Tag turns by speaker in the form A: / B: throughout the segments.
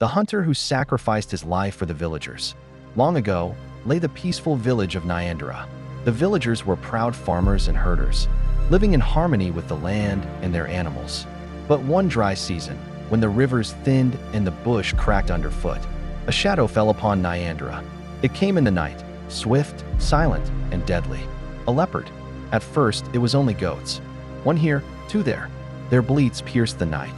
A: the hunter who sacrificed his life for the villagers. Long ago lay the peaceful village of Nyandira. The villagers were proud farmers and herders, living in harmony with the land and their animals. But one dry season, when the rivers thinned and the bush cracked underfoot, a shadow fell upon Nyandira. It came in the night, swift, silent, and deadly. A leopard. At first, it was only goats. One here, two there. Their bleats pierced the night,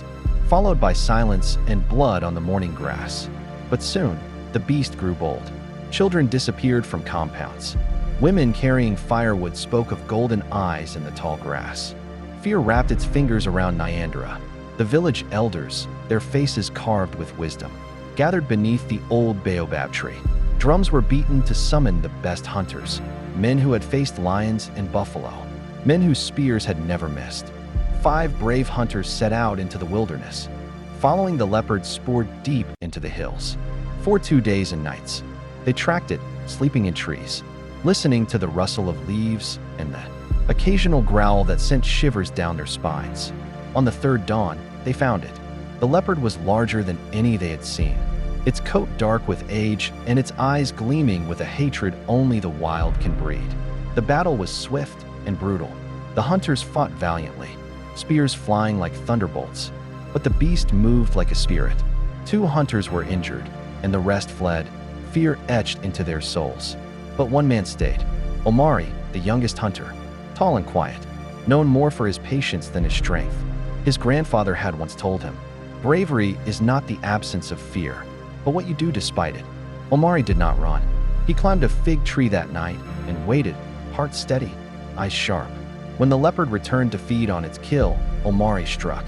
A: followed by silence and blood on the morning grass. But soon, the beast grew bold. Children disappeared from compounds. Women carrying firewood spoke of golden eyes in the tall grass. Fear wrapped its fingers around Nyandira. The village elders, their faces carved with wisdom, gathered beneath the old baobab tree. Drums were beaten to summon the best hunters, men who had faced lions and buffalo, men whose spears had never missed. 5 brave hunters set out into the wilderness, following the leopard spoor deep into the hills. For 2 days and nights, they tracked it, sleeping in trees, listening to the rustle of leaves and the occasional growl that sent shivers down their spines. On the 3rd dawn, they found it. The leopard was larger than any they had seen, its coat dark with age and its eyes gleaming with a hatred only the wild can breed. The battle was swift and brutal. The hunters fought valiantly, spears flying like thunderbolts, but the beast moved like a spirit. 2 hunters were injured, and the rest fled, fear etched into their souls. But one man stayed, Omari, the youngest hunter, tall and quiet, known more for his patience than his strength. His grandfather had once told him, "Bravery is not the absence of fear, but what you do despite it." Omari did not run. He climbed a fig tree that night and waited, heart steady, eyes sharp. When the leopard returned to feed on its kill, Omari struck.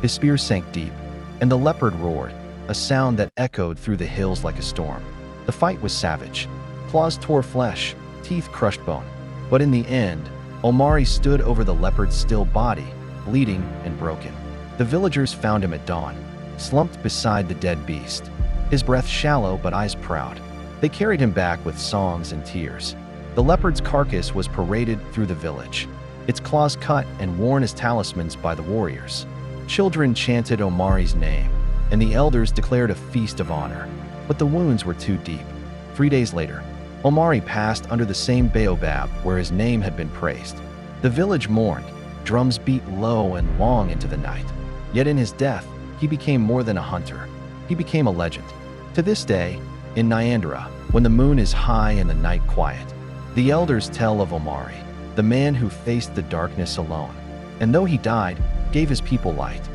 A: His spear sank deep, and the leopard roared, a sound that echoed through the hills like a storm. The fight was savage. Claws tore flesh, teeth crushed bone. But in the end, Omari stood over the leopard's still body, bleeding and broken. The villagers found him at dawn, slumped beside the dead beast, his breath shallow but eyes proud. They carried him back with songs and tears. The leopard's carcass was paraded through the village, its claws cut and worn as talismans by the warriors. Children chanted Omari's name, and the elders declared a feast of honor. But the wounds were too deep. 3 days later, Omari passed under the same baobab where his name had been praised. The village mourned. Drums beat low and long into the night. Yet in his death, he became more than a hunter. He became a legend. To this day, in Nyandira, when the moon is high and the night quiet, the elders tell of Omari, the man who faced the darkness alone, and though he died, gave his people light.